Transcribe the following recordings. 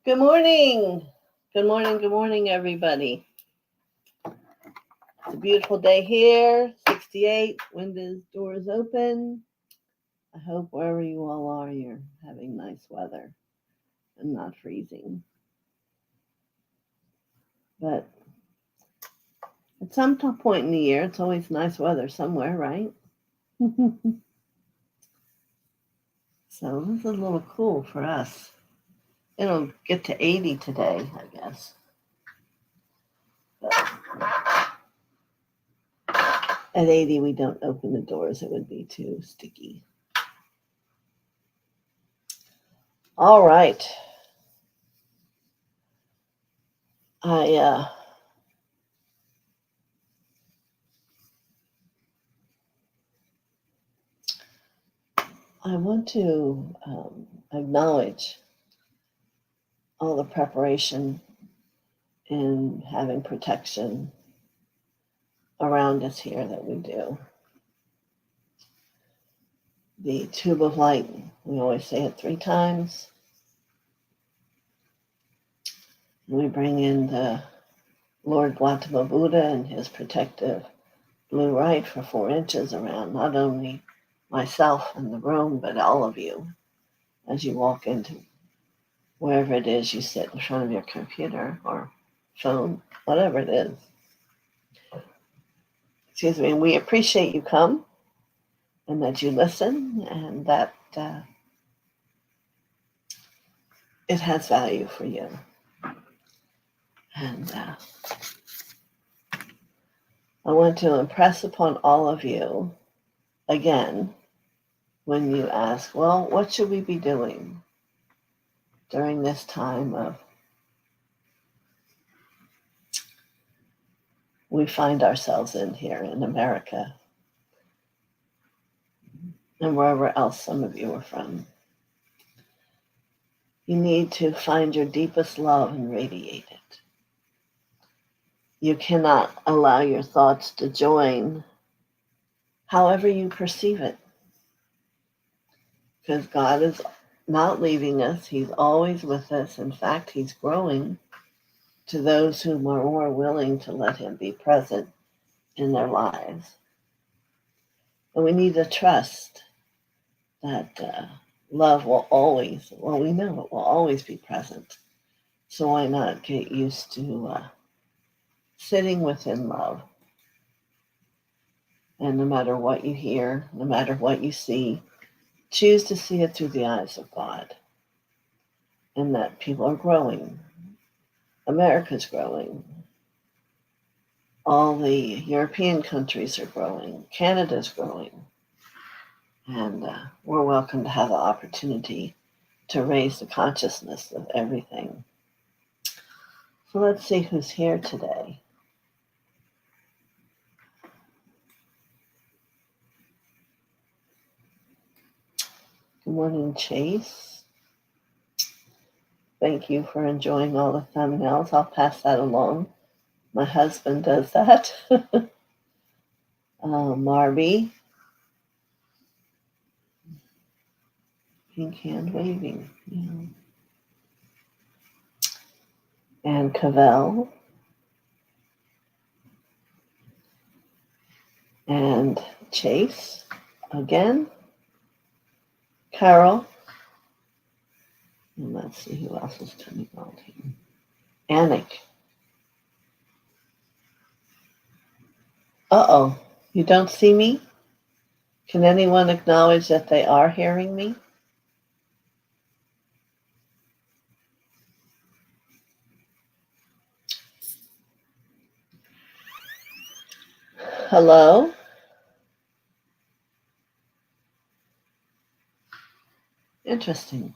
Good morning. Good morning, everybody. It's a beautiful day here, 68, windows, doors open. I hope wherever you all are, you're having nice weather and not freezing. But at some point in the year, it's always nice weather somewhere, right? So this is a little cool for us. It'll get to 80 today, I guess. But at 80, we don't open the doors. It would be too sticky. All right. I want to acknowledge all the preparation in having protection around us here that we do. The tube of light, we always say it 3 times. We bring in the Lord Gautama Buddha and his protective blue light for 4 inches around not only myself in the room, but all of you as you walk into wherever it is you sit in front of your computer or phone, whatever it is. Excuse me, and we appreciate you come and that you listen and that it has value for you. And I want to impress upon all of you, again, when you ask, well, what should we be doing during this time of we find ourselves in here in America and wherever else some of you are from. You need to find your deepest love and radiate it. You cannot allow your thoughts to join however you perceive it. Because God is not leaving us. He's always with us. In fact, he's growing to those who are more willing to let him be present in their lives. And we need to trust that love will always, well, we know it will always be present. So why not get used to sitting within love? And no matter what you hear, no matter what you see, choose to see it through the eyes of God. And that people are growing. America's growing. All the European countries are growing. Canada's growing. And we're welcome to have the opportunity to raise the consciousness of everything. So let's see who's here today. Good morning, Chase. Thank you for enjoying all the thumbnails. I'll pass that along. My husband does that. Marby. Pink hand waving. Yeah. And Cavell. And Chase again. Carol. And let's see who else is coming on here. Anik. Uh-oh. You don't see me? Can anyone acknowledge that they are hearing me? Hello? Interesting.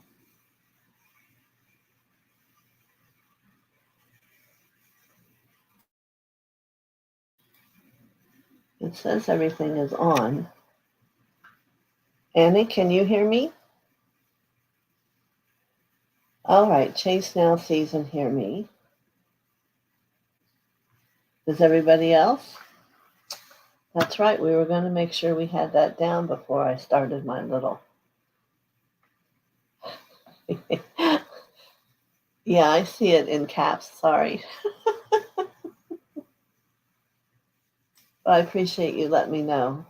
It says everything is on. Annie, can you hear me? All right, Chase now sees and hear me. Does everybody else? That's right, we were going to make sure we had that down before I started my little Yeah, I see it in caps. Sorry. But I appreciate you letting me know.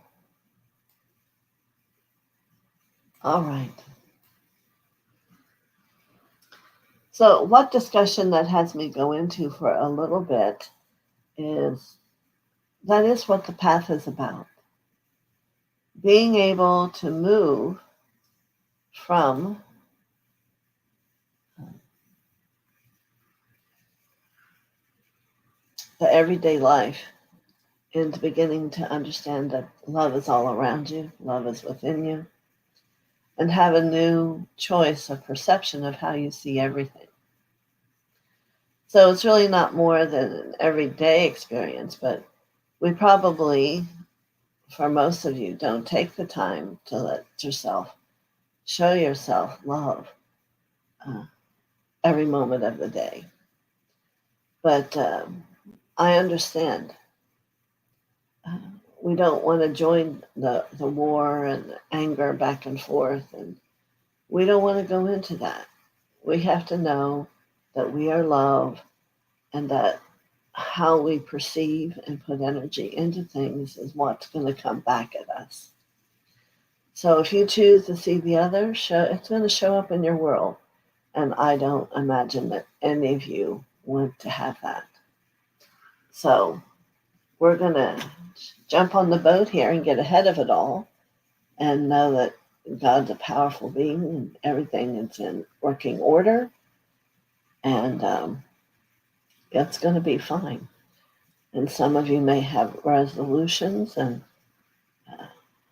All right. So, what discussion that has me go into for a little bit is that is what the path is about. Being able to move from the everyday life into beginning to understand that love is all around you, love is within you, and have a new choice of perception of how you see everything. So it's really not more than an everyday experience, but we probably, for most of you, don't take the time to let yourself show yourself love uh, every moment of the day. But I understand. Uh, we don't want to join the war and the anger back and forth, and we don't want to go into that. We have to know that we are love and that how we perceive and put energy into things is what's going to come back at us. So if you choose to see the other, it's going to show up in your world. And I don't imagine that any of you want to have that. So we're going to jump on the boat here and get ahead of it all and know that God's a powerful being and everything is in working order. And it's going to be fine. And some of you may have resolutions and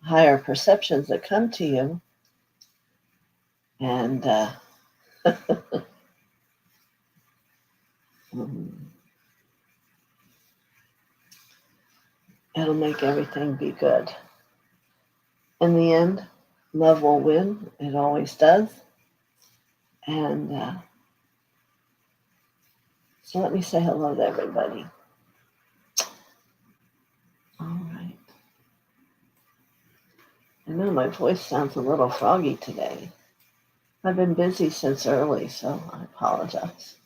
higher perceptions that come to you. And it'll make everything be good. In the end, love will win. It always does. And so let me say hello to everybody. All right. I know my voice sounds a little froggy today. I've been busy since early, so I apologize.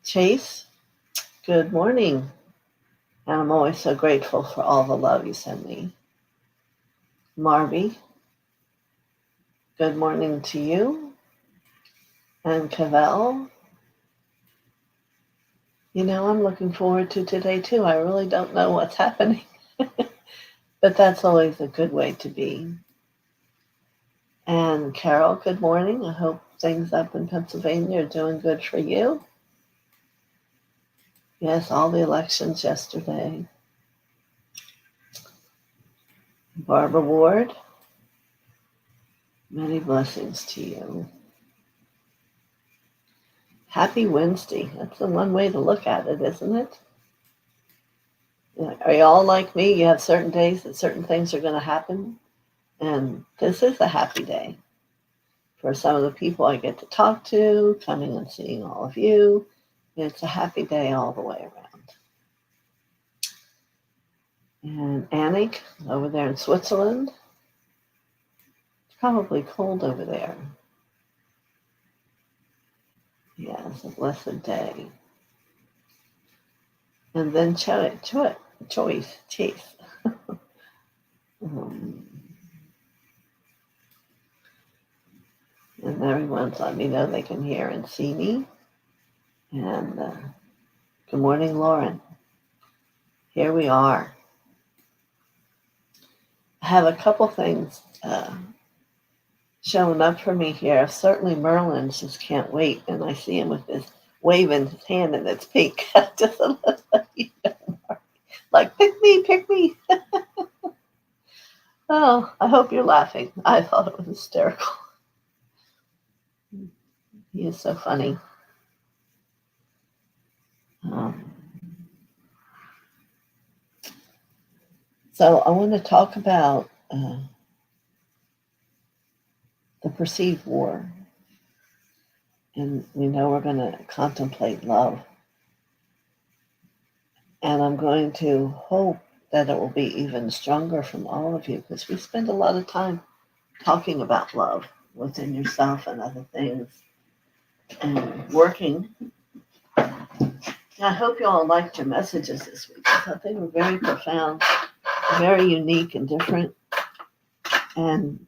Chase, good morning. And I'm always so grateful for all the love you send me. Marby, good morning to you. And Cavell, I'm looking forward to today too. I really don't know what's happening, but that's always a good way to be. And Carol, good morning. I hope things up in Pennsylvania are doing good for you. Yes, all the elections yesterday. Barbara Ward, many blessings to you. Happy Wednesday. That's the one way to look at it, isn't it? Are you all like me? You have certain days that certain things are going to happen. And this is a happy day. For some of the people I get to talk to, coming and seeing all of you, it's a happy day all the way around. And Annick, over there in Switzerland, it's probably cold over there. Yeah, it's a blessed day. And then Chase. And everyone's let me know they can hear and see me. And good morning, Lauren. Here we are. I have a couple things showing up for me here. Certainly Merlin just can't wait. And I see him with this waving his hand and it's pink. Just a little, like, pick me. Oh, I hope you're laughing. I thought it was hysterical. He is so funny. So I want to talk about the perceived war. And we know we're going to contemplate love. And I'm going to hope that it will be even stronger from all of you because we spend a lot of time talking about love within yourself and other things. and working. I hope you all liked your messages this week. I thought they were very profound, very unique and different, and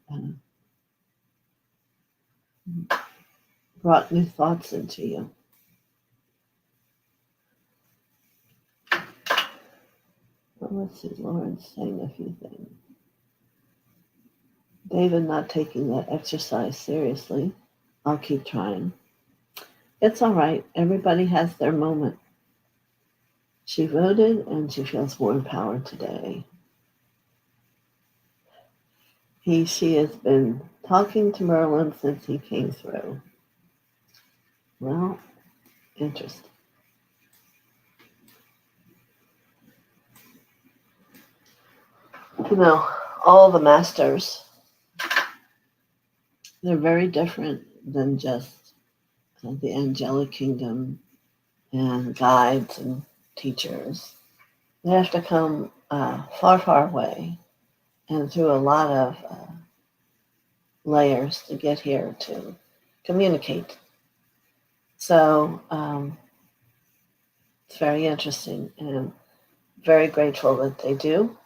brought new thoughts into you. Well, let's see, Lauren's saying a few things. David not taking that exercise seriously. I'll keep trying. It's all right. Everybody has their moment. She voted and she feels more empowered today. She has been talking to Merlin since he came through. Well, interesting. You know, all the masters, they're very different than just the angelic kingdom and guides and teachers. They have to come far, far away and through a lot of layers to get here to communicate. So it's very interesting and very grateful that they do.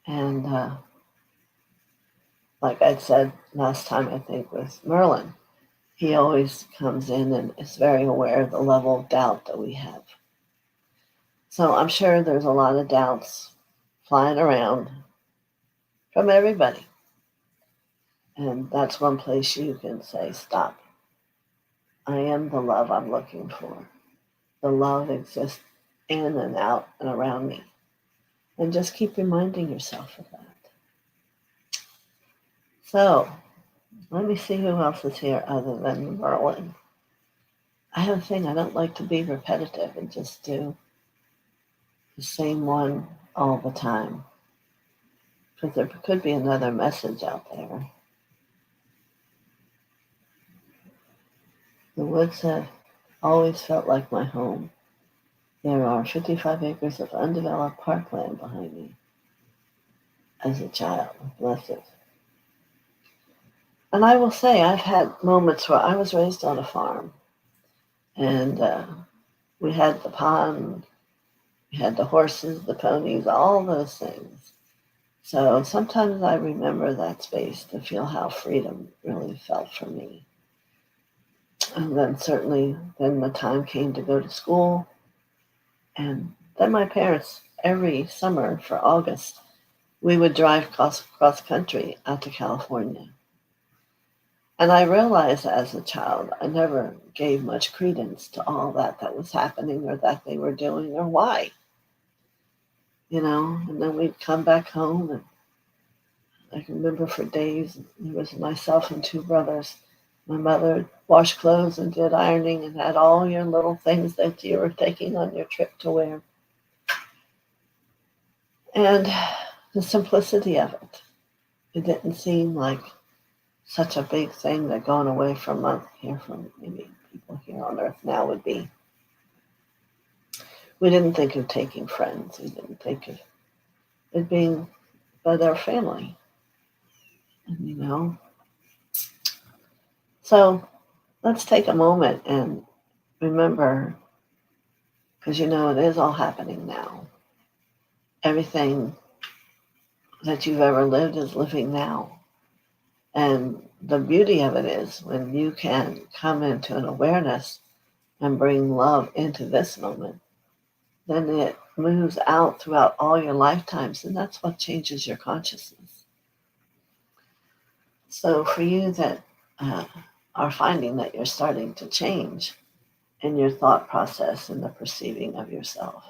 And like I said last time, I think with Merlin, he always comes in and is very aware of the level of doubt that we have. So I'm sure there's a lot of doubts flying around from everybody. And that's one place you can say, stop. I am the love I'm looking for. The love exists in and out and around me. And just keep reminding yourself of that. So, let me see who else is here other than Merlin. I have a thing, I don't like to be repetitive and just do the same one all the time. Because there could be another message out there. The woods have always felt like my home. There are 55 acres of undeveloped parkland behind me. As a child, blessed. And I will say, I've had moments where I was raised on a farm. And we had the pond, we had the horses, the ponies, all those things. So sometimes I remember that space to feel how freedom really felt for me. And then certainly, then the time came to go to school. And then my parents, every summer for August, we would drive cross country out to California. And I realized as a child, I never gave much credence to all that was happening or that they were doing or why. You know, and then we'd come back home, and I can remember for days, it was myself and two brothers. My mother washed clothes and did ironing and had all your little things that you were taking on your trip to wear. And the simplicity of it. It didn't seem like such a big thing that going away from here from maybe people here on Earth now would be. We didn't think of taking friends. We didn't think of it being by their family. And, you know. So let's take a moment and remember, because you know it is all happening now. Everything that you've ever lived is living now. And the beauty of it is when you can come into an awareness and bring love into this moment, then it moves out throughout all your lifetimes, and that's what changes your consciousness. So for you that are finding that you're starting to change in your thought process and the perceiving of yourself,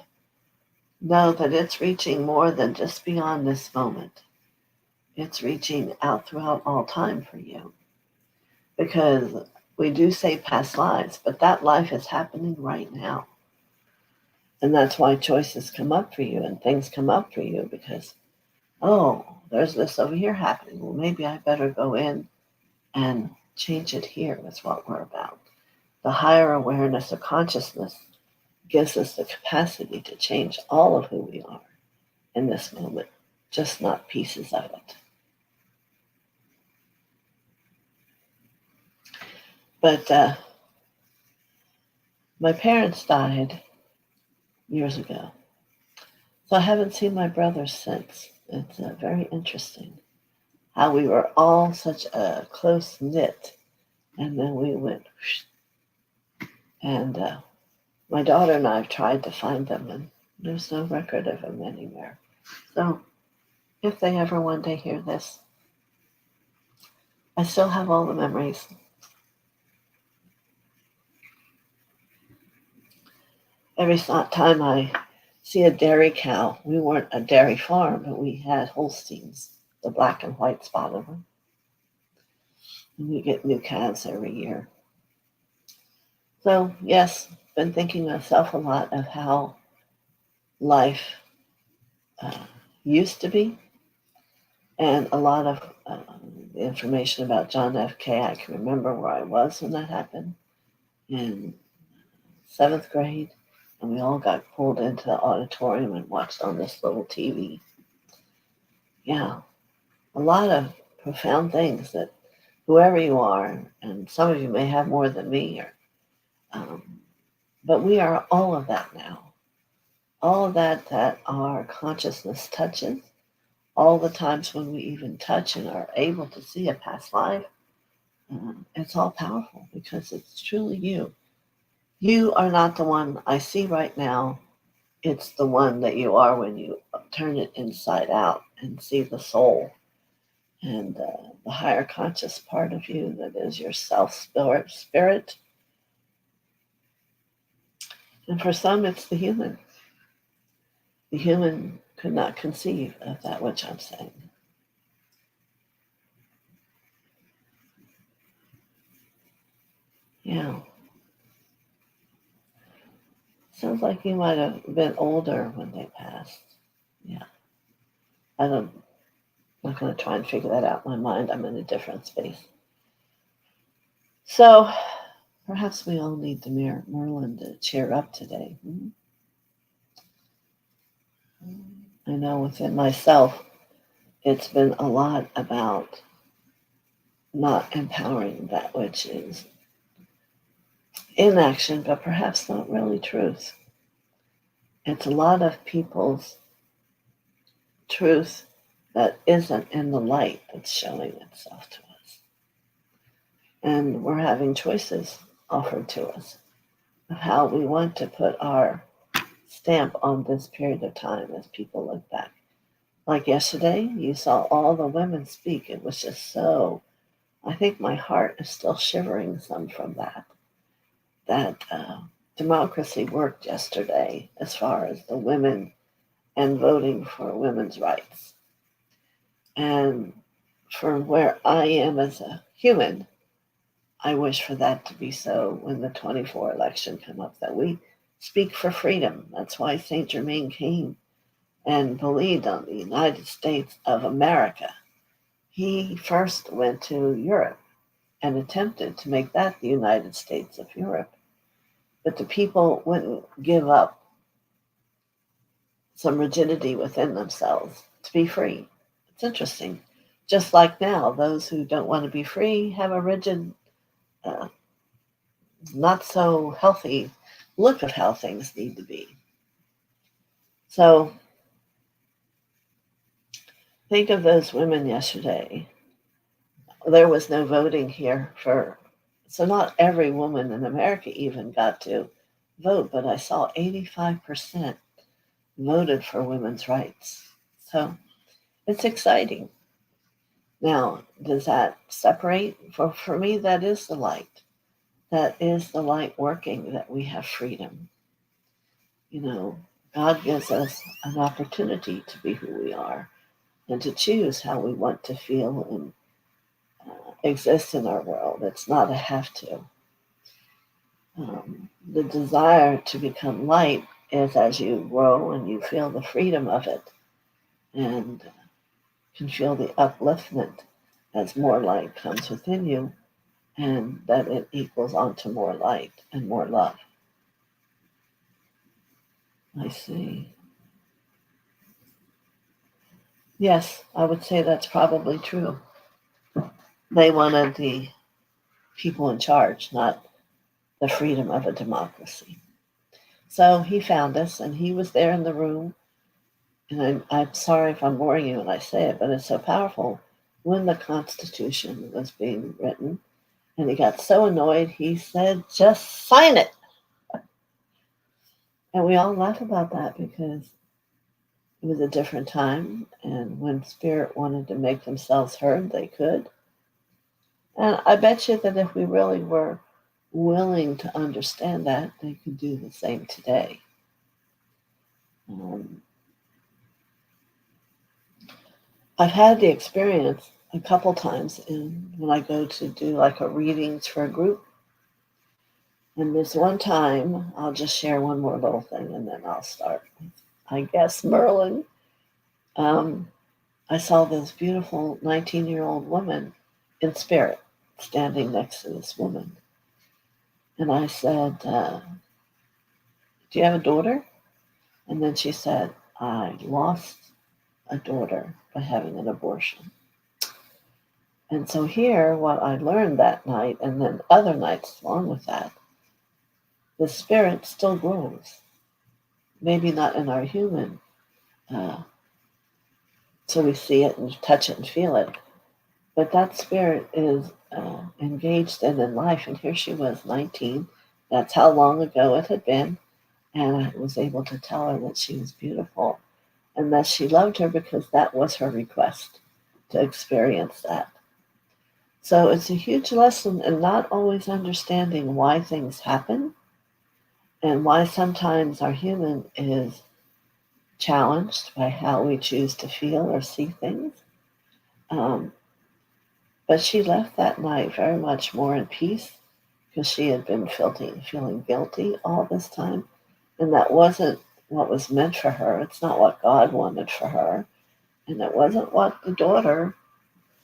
know that it's reaching more than just beyond this moment. It's reaching out throughout all time for you. Because we do say past lives, but that life is happening right now. And that's why choices come up for you and things come up for you because, oh, there's this over here happening. Well, maybe I better go in and change it here. That's what we're about. The higher awareness of consciousness gives us the capacity to change all of who we are in this moment, just not pieces of it. But My parents died years ago, so I haven't seen my brothers since. It's very interesting how we were all such a close knit, and then we went, whoosh, and my daughter and I have tried to find them, and there's no record of them anywhere. So if they ever one day hear this, I still have all the memories. Every time I see a dairy cow, we weren't a dairy farm, but we had Holsteins, the black and white spot of them. And we get new calves every year. So, yes, been thinking myself a lot of how life used to be, and a lot of the information about John F. K. I can remember where I was when that happened in seventh grade, and we all got pulled into the auditorium and watched on this little TV. Yeah, a lot of profound things that whoever you are, and some of you may have more than me, but we are all of that now. All of that our consciousness touches, all the times when we even touch and are able to see a past life, it's all powerful because it's truly you. You are not the one I see right now. It's the one that you are when you turn it inside out and see the soul and the higher conscious part of you that is your self spirit. And for some, it's the human. The human could not conceive of that which I'm saying. Yeah. Sounds like you might have been older when they passed. Yeah. I'm not going to try and figure that out in my mind. I'm in a different space. So perhaps we all need the Merlin to cheer up today. I know within myself, it's been a lot about not empowering that which is inaction, but perhaps not really truth. It's a lot of people's truth that isn't in the light that's showing itself to us. And we're having choices offered to us of how we want to put our stamp on this period of time as people look back. Like yesterday, you saw all the women speak. It was just so, I think my heart is still shivering some from that democracy worked yesterday as far as the women and voting for women's rights. And from where I am as a human, I wish for that to be so when the 24 election come up, that we speak for freedom. That's why Saint Germain came and believed on the United States of America. He first went to Europe and attempted to make that the United States of Europe. But the people wouldn't give up some rigidity within themselves to be free. It's interesting. Just like now, those who don't want to be free have a rigid, not so healthy look of how things need to be. So think of those women yesterday. There was no voting here so not every woman in America even got to vote, but I saw 85% voted for women's rights. So it's exciting. Now, does that separate? For me, that is the light. That is the light working, that we have freedom. You know, God gives us an opportunity to be who we are and to choose how we want to feel and exist in our world. It's not a have to. The desire to become light is as you grow and you feel the freedom of it and can feel the upliftment as more light comes within you, and that it equals onto more light and more love. I see. Yes, I would say that's probably true. They wanted the people in charge, not the freedom of a democracy. So he found us, and he was there in the room. And I'm sorry if I'm boring you when I say it, but it's so powerful. When the Constitution was being written, and he got so annoyed, he said, "Just sign it." And we all laugh about that because it was a different time, and when Spirit wanted to make themselves heard, they could. And I bet you that if we really were willing to understand that, they could do the same today. Um, I've had the experience a couple times when I go to do like a readings for a group. And this one time, I'll just share one more little thing and then I'll start. I guess Merlin. I saw this beautiful 19-year-old woman in spirit standing next to this woman. And I said, "Do you have a daughter?" And then she said, "I lost a daughter by having an abortion." And so here, what I learned that night, and then other nights along with that, the spirit still grows. Maybe not in our human, so we see it and touch it and feel it, but that spirit is engaged in life. And here she was, 19. That's how long ago it had been. And I was able to tell her that she was beautiful and that she loved her because that was her request, to experience that. So it's a huge lesson in not always understanding why things happen and why sometimes our human is challenged by how we choose to feel or see things. But she left that night very much more in peace because she had been feeling guilty all this time. And that wasn't what was meant for her. It's not what God wanted for her. And it wasn't what the daughter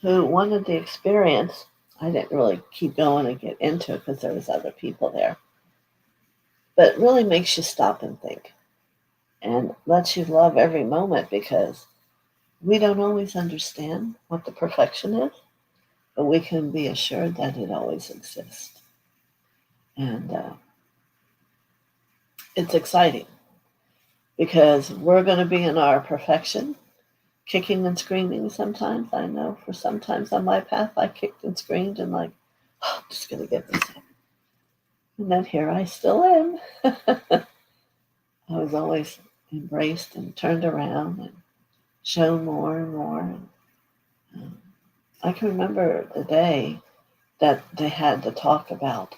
who wanted the experience. I didn't really keep going and get into it because there was other people there. But it really makes you stop and think and lets you love every moment because we don't always understand what the perfection is, but we can be assured that it always exists. And it's exciting because we're going to be in our perfection, kicking and screaming sometimes. I know for sometimes on my path, I kicked and screamed and like, oh, I'm just going to get this up. And then here I still am. I was always embraced and turned around and shown more and more. And, I can remember the day that they had to talk about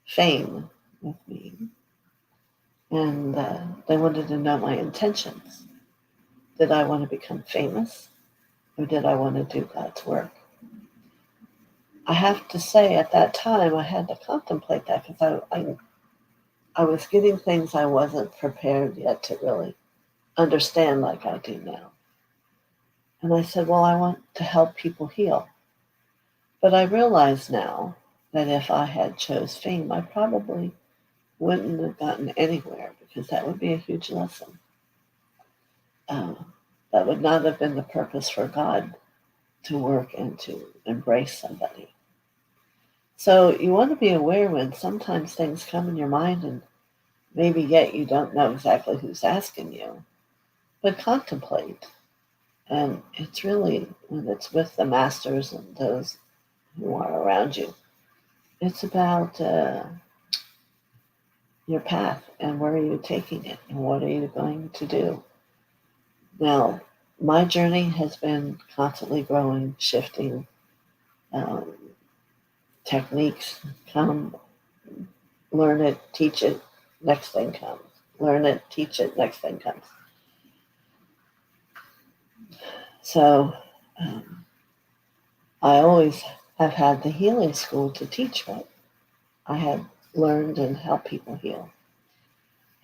fame with me. And they wanted to know my intentions. Did I want to become famous or did I want to do God's work? I have to say at that time I had to contemplate that because I was getting things I wasn't prepared yet to really understand like I do now. And I said, well, I want to help people heal. But I realize now that if I had chose fame, I probably wouldn't have gotten anywhere because that would be a huge lesson. That would not have been the purpose for God to work and to embrace somebody. So you want to be aware when sometimes things come in your mind and maybe yet you don't know exactly who's asking you, but contemplate. And it's really when it's with the masters and those who are around you, it's about your path and where are you taking it and what are you going to do. Now, my journey has been constantly growing, shifting. Techniques come, learn it, teach it, next thing comes. Learn it, teach it, next thing comes. So I always have had the healing school to teach what I had learned and help people heal.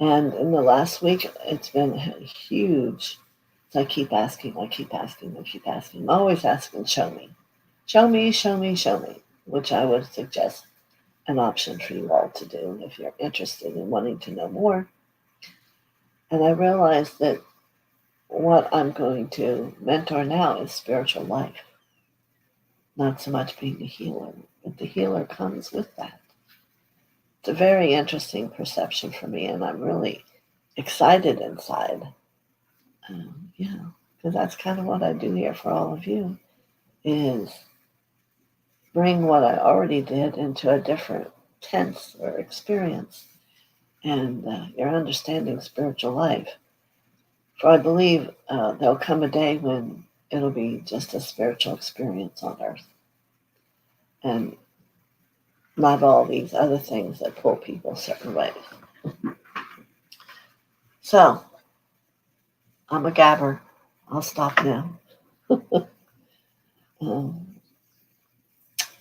And in the last week, it's been huge. So I keep asking. I'm always asking, show me. Show me, show me, show me, which I would suggest an option for you all to do if you're interested in wanting to know more. And I realized that what I'm going to mentor now is spiritual life. Not so much being a healer, but the healer comes with that. It's a very interesting perception for me, and I'm really excited inside. Because that's kind of what I do here for all of you, is bring what I already did into a different tense or experience, and you're understanding spiritual life. For I believe there'll come a day when it'll be just a spiritual experience on earth, and not all these other things that pull people certain ways. So, I'm a gabber. I'll stop now.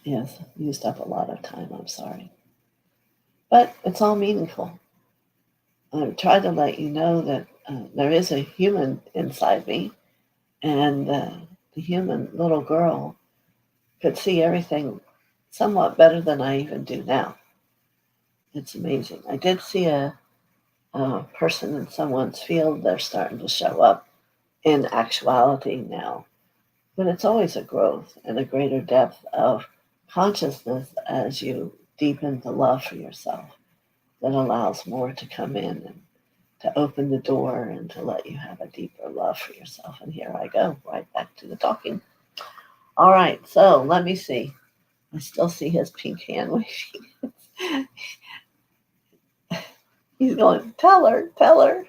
Yes, used up a lot of time. I'm sorry. But it's all meaningful. I try to let you know that there is a human inside me, and the human little girl could see everything somewhat better than I even do now. It's amazing. I did see a person in someone's field. They're starting to show up in actuality now. But it's always a growth and a greater depth of consciousness as you deepen the love for yourself that allows more to come in and to open the door and to let you have a deeper love for yourself. And here I go, right back to the talking. All right, so let me see. I still see his pink hand waving. He's going, tell her, tell her.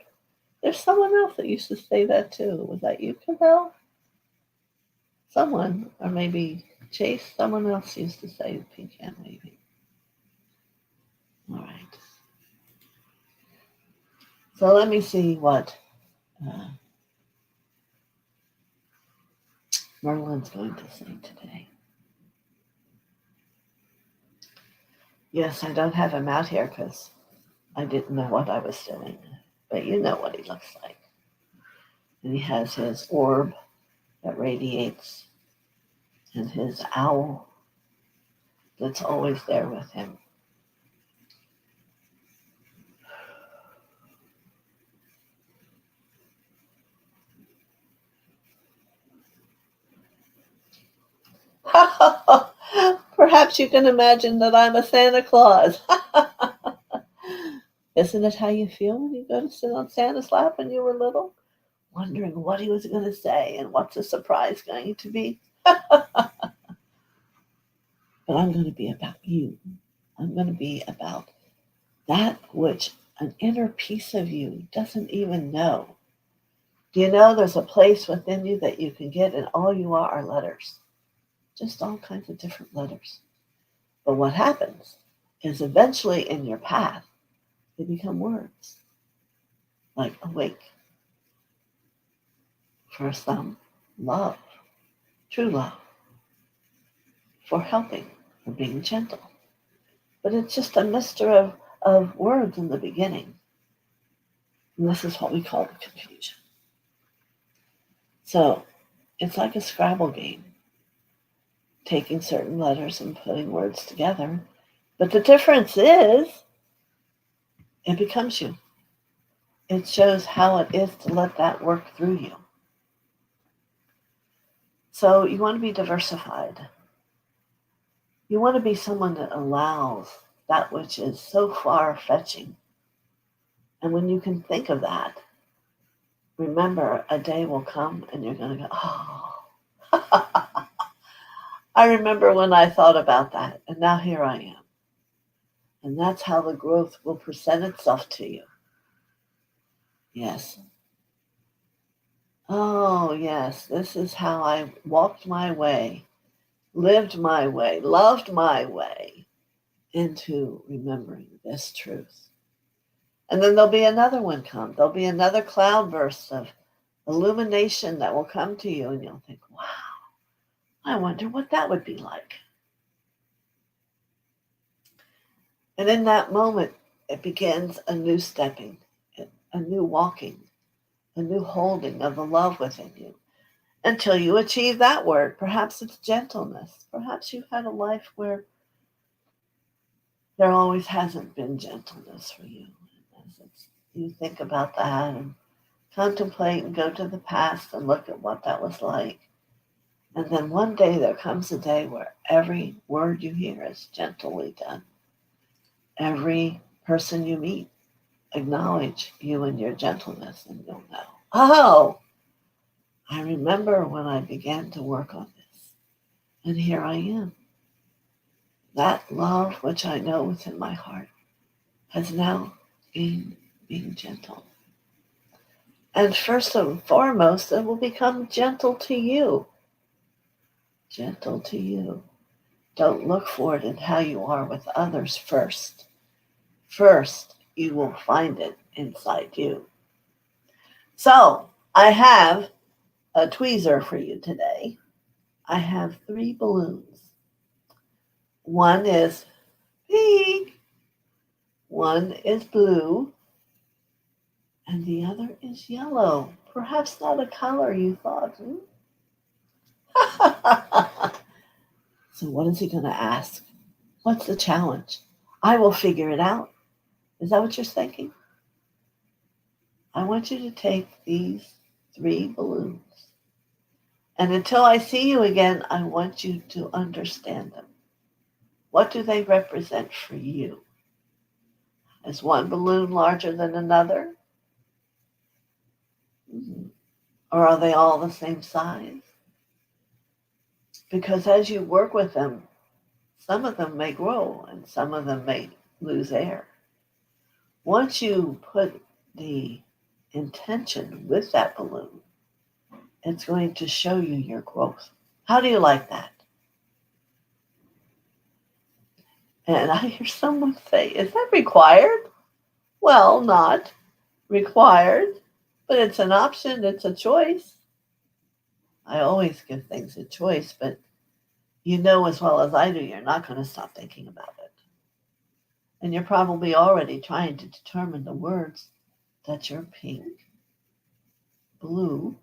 There's someone else that used to say that too. Was that you, Cabell? Someone, or maybe Chase, someone else used to say pink hand waving. All right. So let me see what Merlin's going to say today. Yes, I don't have him out here because I didn't know what I was doing. But you know what he looks like. And he has his orb that radiates and his owl that's always there with him. Perhaps you can imagine that I'm a Santa Claus. Isn't it how you feel when you go to sit on Santa's lap when you were little? Wondering what he was going to say and what's the surprise going to be. But I'm going to be about you. I'm going to be about that which an inner piece of you doesn't even know. Do you know there's a place within you that you can get, and all you are letters? Just all kinds of different letters. But what happens is eventually in your path, they become words. Like awake. For some, love. True love. For helping. For being gentle. But it's just a mixture of words in the beginning. And this is what we call the confusion. So it's like a Scrabble game. Taking certain letters and putting words together. But the difference is, it becomes you. It shows how it is to let that work through you. So you want to be diversified. You want to be someone that allows that which is so far-fetching. And when you can think of that, remember a day will come and you're going to go, oh. I remember when I thought about that, and now here I am. And that's how the growth will present itself to you. Yes. Oh, yes, this is how I walked my way, lived my way, loved my way into remembering this truth. And then there'll be another one come. There'll be another cloudburst of illumination that will come to you, and you'll think, wow, I wonder what that would be like. And in that moment, it begins a new stepping, a new walking, a new holding of the love within you. Until you achieve that word. Perhaps it's gentleness. Perhaps you've had a life where there always hasn't been gentleness for you. As you think about that and contemplate and go to the past and look at what that was like. And then one day there comes a day where every word you hear is gently done. Every person you meet, acknowledge you and your gentleness, and you'll know, oh, I remember when I began to work on this, and here I am. That love which I know within my heart has now gained being gentle. And first and foremost, it will become gentle to you. Gentle to you. Don't look for it in how you are with others first. First, you will find it inside you. So, I have a tweezer for you today. I have 3 balloons. One is pink, one is blue, and the other is yellow. Perhaps not a color you thought. So what is he going to ask? What's the challenge? I will figure it out. Is that what you're thinking? I want you to take these 3 balloons. And until I see you again, I want you to understand them. What do they represent for you? Is one balloon larger than another? Or are they all the same size? Because as you work with them, some of them may grow and some of them may lose air. Once you put the intention with that balloon, it's going to show you your growth. How do you like that? And I hear someone say, is that required? Well, not required, but it's an option, it's a choice. I always give things a choice, but you know as well as I do, you're not going to stop thinking about it. And you're probably already trying to determine the words that your pink, blue,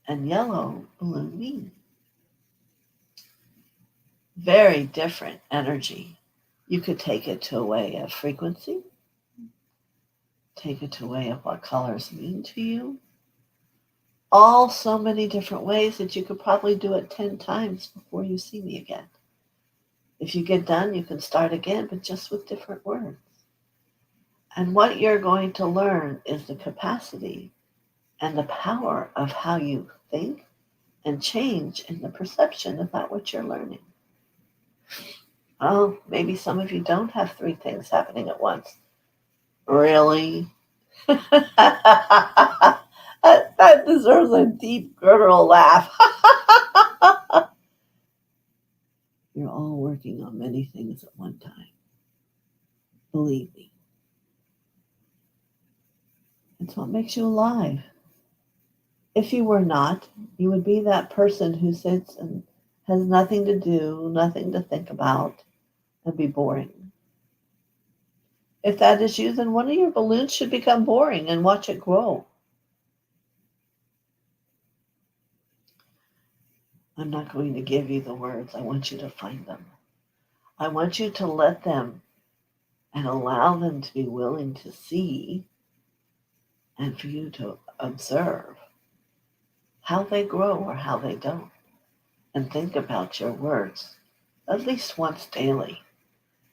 and yellow balloon mean. Very different energy. You could take it to a way of frequency, take it to a way of what colors mean to you. All so many different ways that you could probably do it 10 times before you see me again. If you get done, you can start again, but just with different words. And what you're going to learn is the capacity and the power of how you think and change in the perception about what you're learning. Oh, maybe some of you don't have 3 things happening at once. Really? That deserves a deep guttural laugh. You're all working on many things at one time. Believe me. It's what makes you alive. If you were not, you would be that person who sits and has nothing to do, nothing to think about, and be boring. If that is you, then one of your balloons should become boring and watch it grow. I'm not going to give you the words. I want you to find them. I want you to let them and allow them to be willing to see and for you to observe how they grow or how they don't. And think about your words at least once daily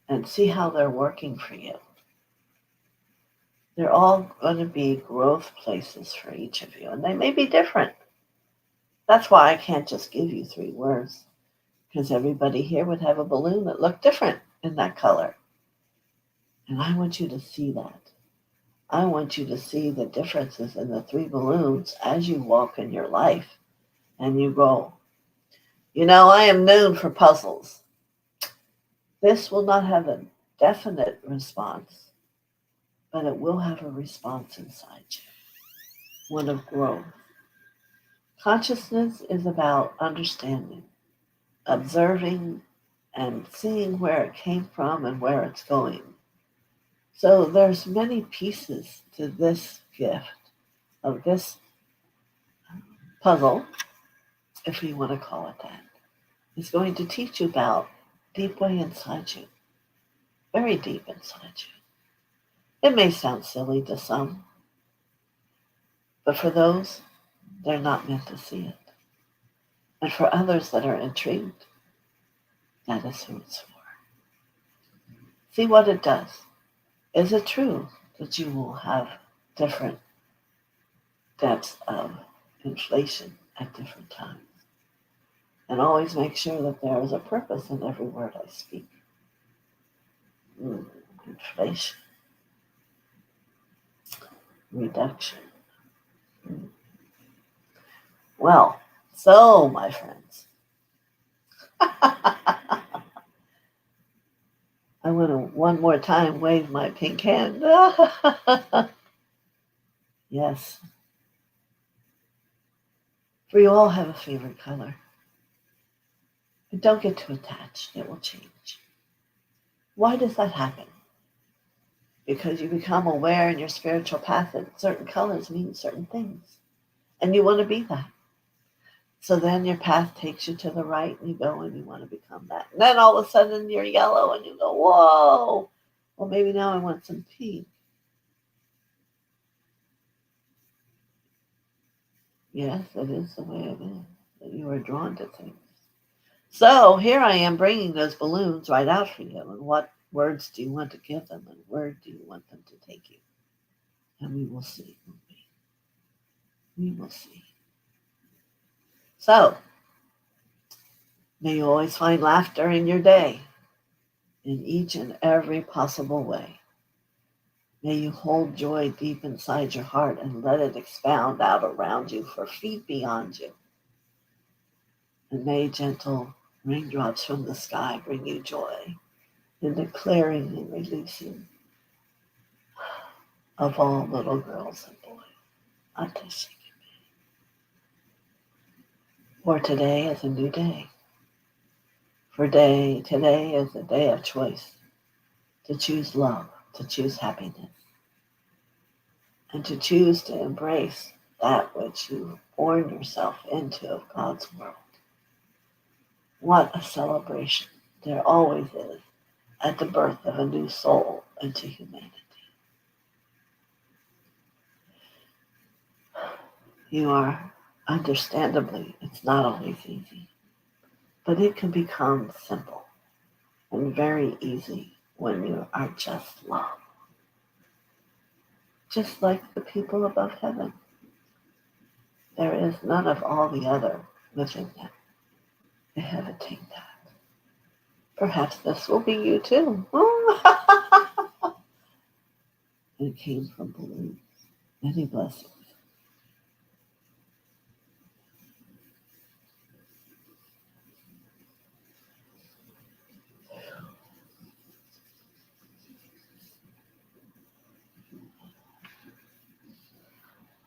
and see how they're working for you. They're all going to be growth places for each of you, and they may be different. That's why I can't just give you 3 words, because everybody here would have a balloon that looked different in that color. And I want you to see that. I want you to see the differences in the 3 balloons as you walk in your life and you grow. You know, I am known for puzzles. This will not have a definite response, but it will have a response inside you, one of growth. Consciousness is about understanding, observing, and seeing where it came from and where it's going. So there's many pieces to this gift, of this puzzle, if you want to call it that. It's going to teach you about deep way inside you, very deep inside you. It may sound silly to some, but for those, they're not meant to see it. And for others that are intrigued, that is who it's for. See what it does. Is it true that you will have different depths of inflation at different times? And always make sure that there is a purpose in every word I speak. Inflation. Reduction. Well, so my friends, I want to one more time wave my pink hand. Yes. For you all have a favorite color. But don't get too attached. It will change. Why does that happen? Because you become aware in your spiritual path that certain colors mean certain things. And you want to be that. So then your path takes you to the right and you go and you want to become that. And then all of a sudden you're yellow and you go, whoa, well maybe now I want some pink. Yes, it is the way it is, that you are drawn to things. So here I am bringing those balloons right out for you. And what words do you want to give them? And where do you want them to take you? And we will see. We will see. So, may you always find laughter in your day, in each and every possible way. May you hold joy deep inside your heart and let it expound out around you for feet beyond you. And may gentle raindrops from the sky bring you joy in the clearing and releasing of all little girls and boys. For today is a new day. Today is a day of choice. To choose love, to choose happiness, and to choose to embrace that which you've born yourself into of God's world. What a celebration there always is at the birth of a new soul into humanity. You are, understandably, it's not always easy, but it can become simple and very easy when you are just love. Just like the people above heaven. There is none of all the other within them. They have attained that. Perhaps this will be you too. It came from balloons. Many blessings.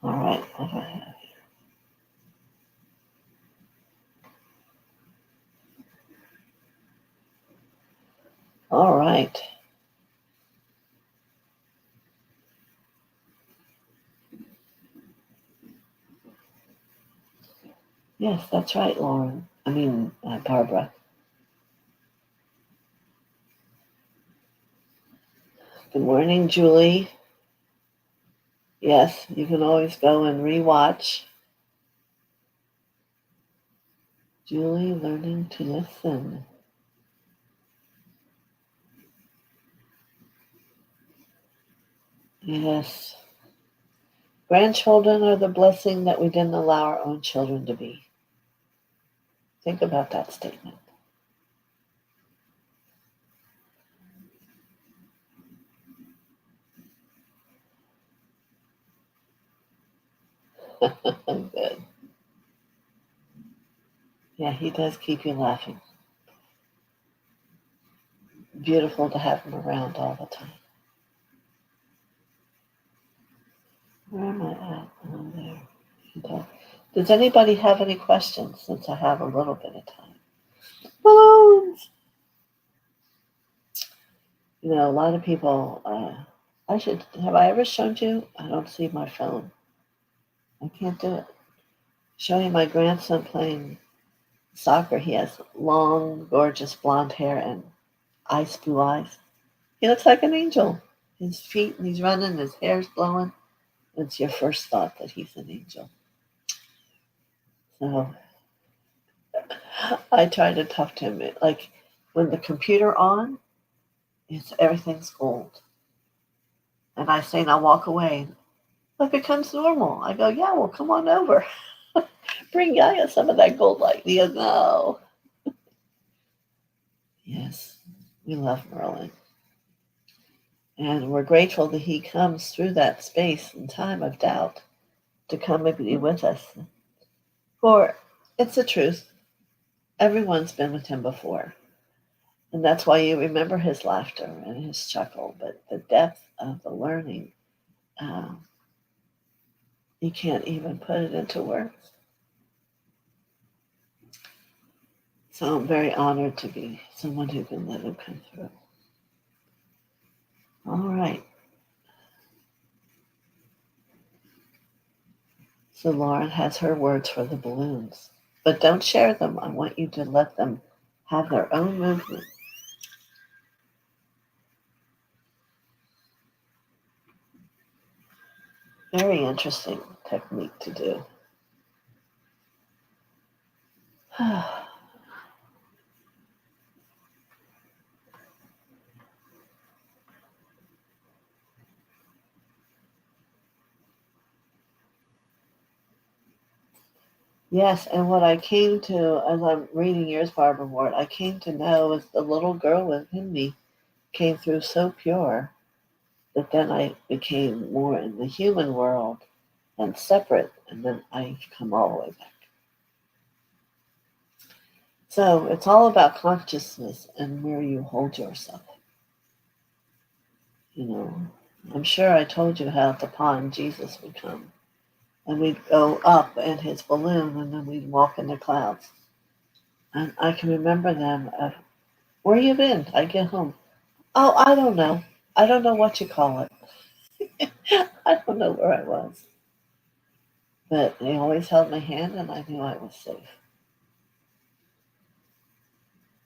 All right, what do I have here? All right. Yes, that's right, Lauren. Barbara. Good morning, Julie. Yes, you can always go and rewatch. Julie learning to listen. Yes. Grandchildren are the blessing that we didn't allow our own children to be. Think about that statement. Good. Yeah, he does keep you laughing. Beautiful to have him around all the time. Where am I at? Oh, there. Does anybody have any questions since I have a little bit of time? Balloons! You know, a lot of people, have I ever shown you? I don't see my phone. I can't do it. Showing my grandson playing soccer. He has long, gorgeous blonde hair and ice blue eyes. He looks like an angel. His feet, and he's running, his hair's blowing. It's your first thought that he's an angel. So I try to talk to him. Like when the computer on, Everything's gold. And I say, now walk away. It becomes normal. I go, yeah, well, come on over. Bring Yaya some of that gold light. He goes, no. Yes, we love Merlin. And we're grateful that he comes through that space and time of doubt to come and be with us. For it's the truth. Everyone's been with him before. And that's why you remember his laughter and his chuckle. But the depth of the learning, you can't even put it into words. So I'm very honored to be someone who can let him come through. All right. So Lauren has her words for the balloons. But don't share them. I want you to let them have their own movement. Very interesting technique to do. Yes, and what I came to, as I'm reading yours, Barbara Ward, I came to know is the little girl within me came through so pure that then I became more in the human world and separate, and then I come all the way back. So it's all about consciousness and where you hold yourself. You know, I'm sure I told you how at the pond Jesus would come. And we'd go up in his balloon, and then we'd walk in the clouds. And I can remember them. Where you been? I get home. Oh, I don't know. I don't know what you call it. I don't know where I was. But they always held my hand, and I knew I was safe.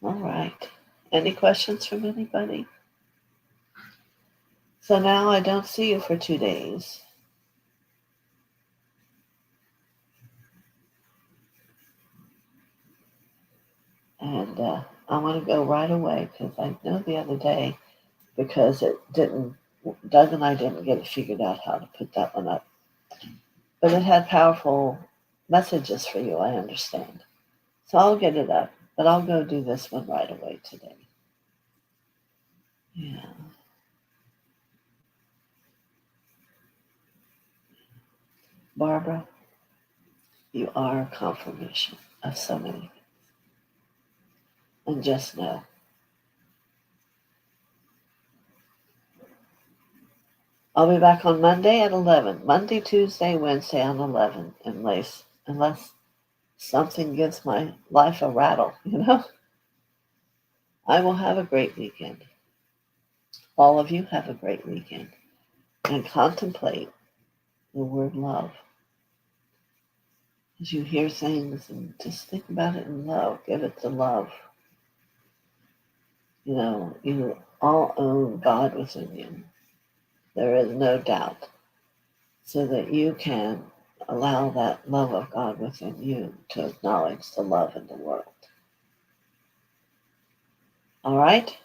All right. Any questions from anybody? So now I don't see you for 2 days. And I want to go right away because I know the other day, because Doug and I didn't get it figured out how to put that one up. But it had powerful messages for you, I understand. So I'll get it up, but I'll go do this one right away today. Yeah. Barbara, you are a confirmation of so many things. And just know, I'll be back on Monday at 11. Monday, Tuesday, Wednesday on 11, unless something gives my life a rattle, I will have a great weekend. All of you have a great weekend. And contemplate the word love. As you hear things, and just think about it in love. Give it the love. You all own God within you. There is no doubt. So that you can allow that love of God within you to acknowledge the love in the world. All right?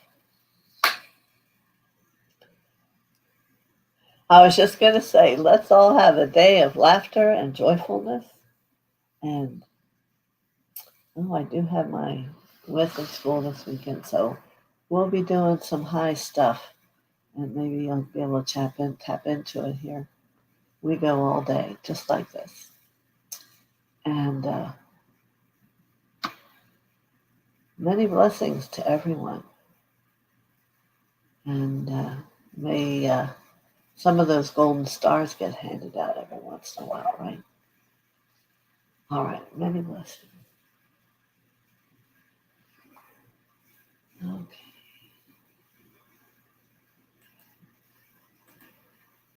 I was just going to say, let's all have a day of laughter and joyfulness. And, I do have my wisdom school this weekend, so we'll be doing some high stuff. And maybe I'll be able to tap into it here. We go all day, just like this. And many blessings to everyone. And may some of those golden stars get handed out every once in a while, right? All right, many blessings.